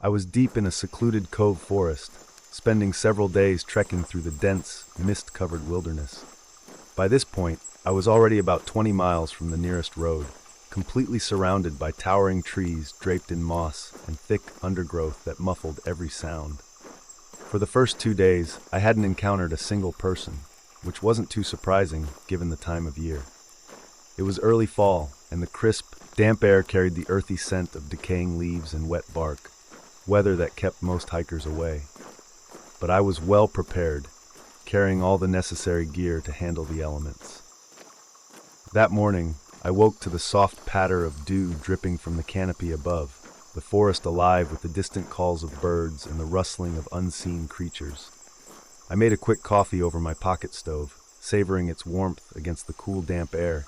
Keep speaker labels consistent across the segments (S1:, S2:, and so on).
S1: I was deep in a secluded cove forest, spending several days trekking through the dense, mist-covered wilderness. By this point, I was already about 20 miles from the nearest road, completely surrounded by towering trees draped in moss and thick undergrowth that muffled every sound. For the first 2 days, I hadn't encountered a single person, which wasn't too surprising given the time of year. It was early fall, and the crisp, damp air carried the earthy scent of decaying leaves and wet bark, weather that kept most hikers away. But I was well prepared, carrying all the necessary gear to handle the elements. That morning, I woke to the soft patter of dew dripping from the canopy above, the forest alive with the distant calls of birds and the rustling of unseen creatures. I made a quick coffee over my pocket stove, savoring its warmth against the cool, damp air,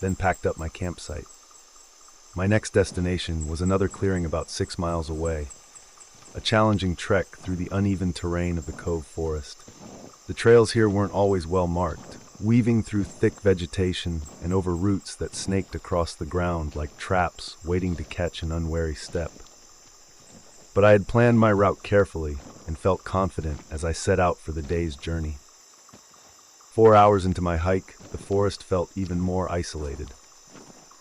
S1: then packed up my campsite. My next destination was another clearing about 6 miles away, a challenging trek through the uneven terrain of the Cove forest. The trails here weren't always well marked, weaving through thick vegetation and over roots that snaked across the ground like traps waiting to catch an unwary step. But I had planned my route carefully and felt confident as I set out for the day's journey. 4 hours into my hike, the forest felt even more isolated.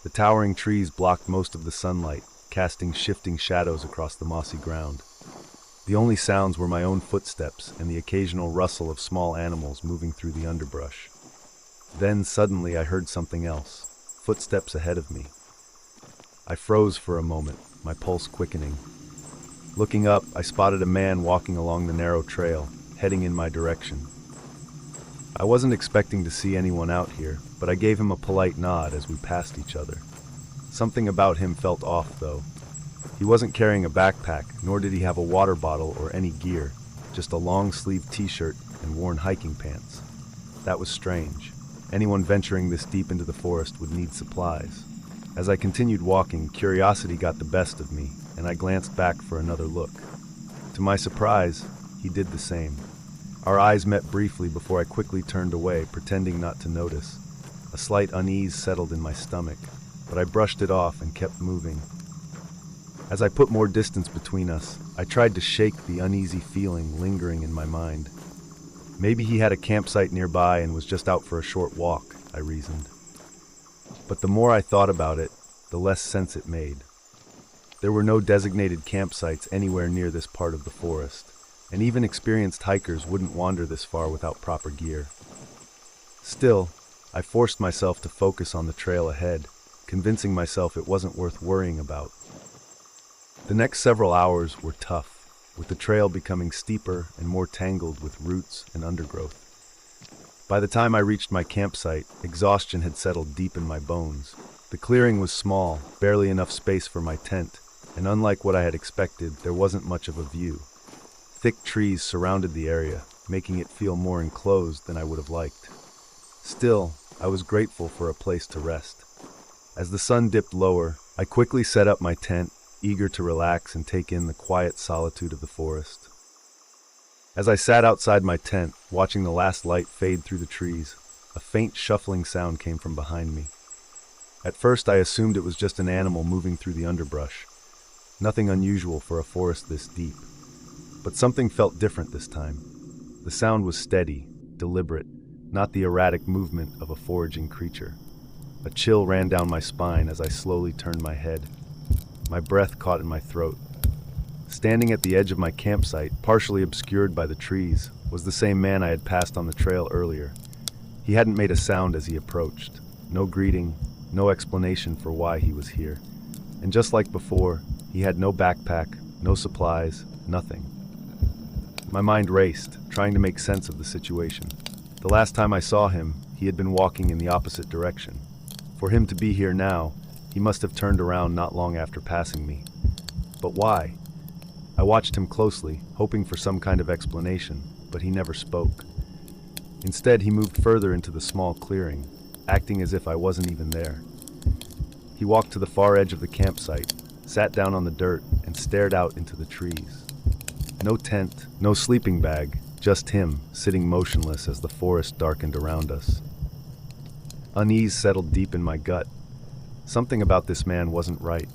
S1: The towering trees blocked most of the sunlight, casting shifting shadows across the mossy ground. The only sounds were my own footsteps and the occasional rustle of small animals moving through the underbrush. Then suddenly I heard something else, footsteps ahead of me. I froze for a moment, my pulse quickening. Looking up, I spotted a man walking along the narrow trail, heading in my direction. I wasn't expecting to see anyone out here, but I gave him a polite nod as we passed each other. Something about him felt off, though. He wasn't carrying a backpack, nor did he have a water bottle or any gear, just a long-sleeved t-shirt and worn hiking pants. That was strange. Anyone venturing this deep into the forest would need supplies. As I continued walking, curiosity got the best of me, and I glanced back for another look. To my surprise, he did the same. Our eyes met briefly before I quickly turned away, pretending not to notice. A slight unease settled in my stomach, but I brushed it off and kept moving. As I put more distance between us, I tried to shake the uneasy feeling lingering in my mind. Maybe he had a campsite nearby and was just out for a short walk, I reasoned. But the more I thought about it, the less sense it made. There were no designated campsites anywhere near this part of the forest, and even experienced hikers wouldn't wander this far without proper gear. Still, I forced myself to focus on the trail ahead, convincing myself it wasn't worth worrying about. The next several hours were tough, with the trail becoming steeper and more tangled with roots and undergrowth. By the time I reached my campsite, exhaustion had settled deep in my bones. The clearing was small, barely enough space for my tent, and unlike what I had expected, there wasn't much of a view. Thick trees surrounded the area, making it feel more enclosed than I would have liked. Still, I was grateful for a place to rest. As the sun dipped lower, I quickly set up my tent, eager to relax and take in the quiet solitude of the forest. As I sat outside my tent, watching the last light fade through the trees, a faint shuffling sound came from behind me. At first I assumed it was just an animal moving through the underbrush. Nothing unusual for a forest this deep. But something felt different this time. The sound was steady, deliberate, not the erratic movement of a foraging creature. A chill ran down my spine as I slowly turned my head. My breath caught in my throat. Standing at the edge of my campsite, partially obscured by the trees, was the same man I had passed on the trail earlier. He hadn't made a sound as he approached. No greeting, no explanation for why he was here. And just like before, he had no backpack, no supplies, nothing. My mind raced, trying to make sense of the situation. The last time I saw him, he had been walking in the opposite direction. For him to be here now, he must have turned around not long after passing me. But why? I watched him closely, hoping for some kind of explanation, but he never spoke. Instead, he moved further into the small clearing, acting as if I wasn't even there. He walked to the far edge of the campsite, sat down on the dirt, and stared out into the trees. No tent, no sleeping bag, just him, sitting motionless as the forest darkened around us. Unease settled deep in my gut. Something about this man wasn't right.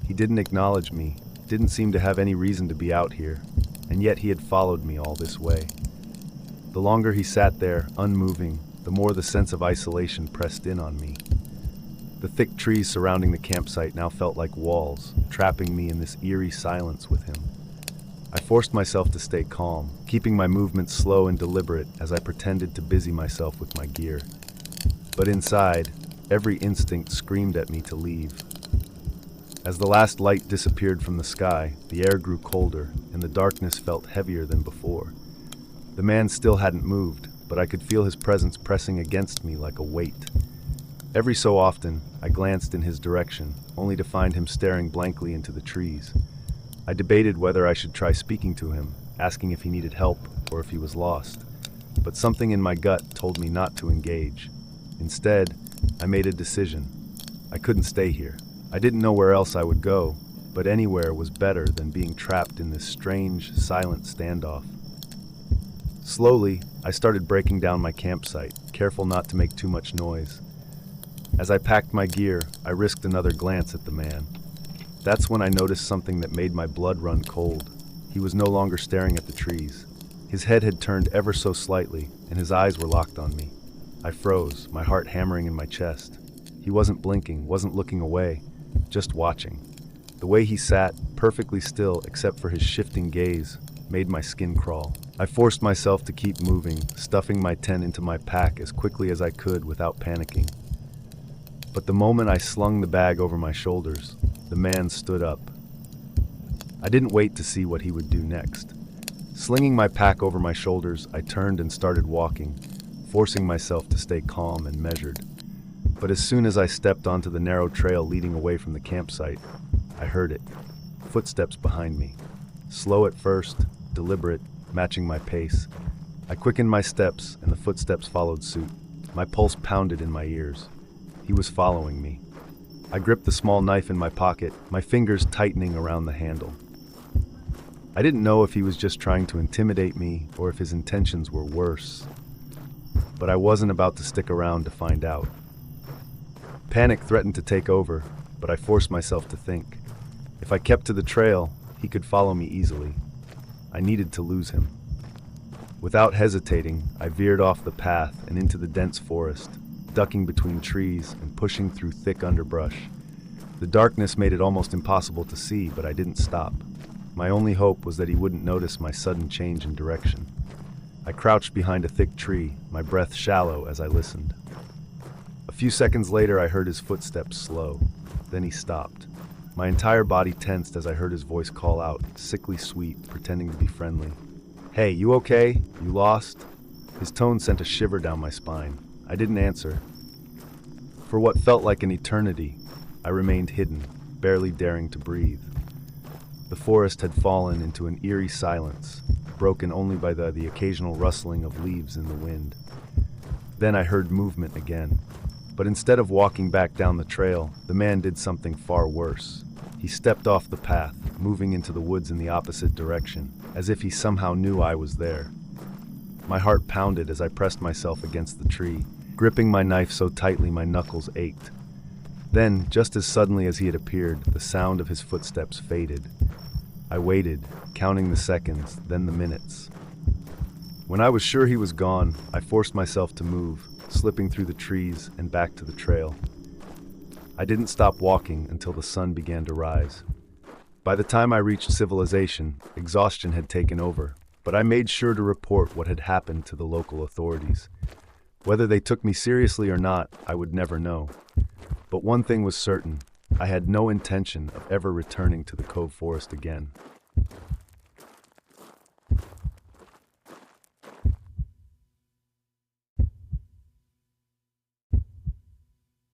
S1: He didn't acknowledge me, didn't seem to have any reason to be out here, and yet he had followed me all this way. The longer he sat there, unmoving, the more the sense of isolation pressed in on me. The thick trees surrounding the campsite now felt like walls, trapping me in this eerie silence with him. I forced myself to stay calm, keeping my movements slow and deliberate as I pretended to busy myself with my gear. But inside, every instinct screamed at me to leave. As the last light disappeared from the sky, the air grew colder, and the darkness felt heavier than before. The man still hadn't moved, but I could feel his presence pressing against me like a weight. Every so often, I glanced in his direction, only to find him staring blankly into the trees. I debated whether I should try speaking to him, asking if he needed help or if he was lost. But something in my gut told me not to engage. Instead, I made a decision. I couldn't stay here. I didn't know where else I would go, but anywhere was better than being trapped in this strange, silent standoff. Slowly, I started breaking down my campsite, careful not to make too much noise. As I packed my gear, I risked another glance at the man. That's when I noticed something that made my blood run cold. He was no longer staring at the trees. His head had turned ever so slightly, and his eyes were locked on me. I froze, my heart hammering in my chest. He wasn't blinking, wasn't looking away, just watching. The way he sat, perfectly still except for his shifting gaze, made my skin crawl. I forced myself to keep moving, stuffing my tent into my pack as quickly as I could without panicking. But the moment I slung the bag over my shoulders, the man stood up. I didn't wait to see what he would do next. Slinging my pack over my shoulders, I turned and started walking, forcing myself to stay calm and measured. But as soon as I stepped onto the narrow trail leading away from the campsite, I heard it. Footsteps behind me. Slow at first, deliberate, matching my pace. I quickened my steps, and the footsteps followed suit. My pulse pounded in my ears. He was following me. I gripped the small knife in my pocket, my fingers tightening around the handle. I didn't know if he was just trying to intimidate me or if his intentions were worse. But I wasn't about to stick around to find out. Panic threatened to take over, but I forced myself to think. If I kept to the trail, he could follow me easily. I needed to lose him. Without hesitating, I veered off the path and into the dense forest, ducking between trees and pushing through thick underbrush. The darkness made it almost impossible to see, but I didn't stop. My only hope was that he wouldn't notice my sudden change in direction. I crouched behind a thick tree, my breath shallow as I listened. A few seconds later, I heard his footsteps slow. Then he stopped. My entire body tensed as I heard his voice call out, sickly sweet, pretending to be friendly. "Hey, you okay? You lost?" His tone sent a shiver down my spine. I didn't answer. For what felt like an eternity, I remained hidden, barely daring to breathe. The forest had fallen into an eerie silence, broken only by the occasional rustling of leaves in the wind. Then I heard movement again. But instead of walking back down the trail, the man did something far worse. He stepped off the path, moving into the woods in the opposite direction, as if he somehow knew I was there. My heart pounded as I pressed myself against the tree, gripping my knife so tightly my knuckles ached. Then, just as suddenly as he had appeared, the sound of his footsteps faded. I waited, counting the seconds, then the minutes. When I was sure he was gone, I forced myself to move, slipping through the trees and back to the trail. I didn't stop walking until the sun began to rise. By the time I reached civilization, exhaustion had taken over, but I made sure to report what had happened to the local authorities. Whether they took me seriously or not, I would never know. But one thing was certain, I had no intention of ever returning to the Cove Forest again.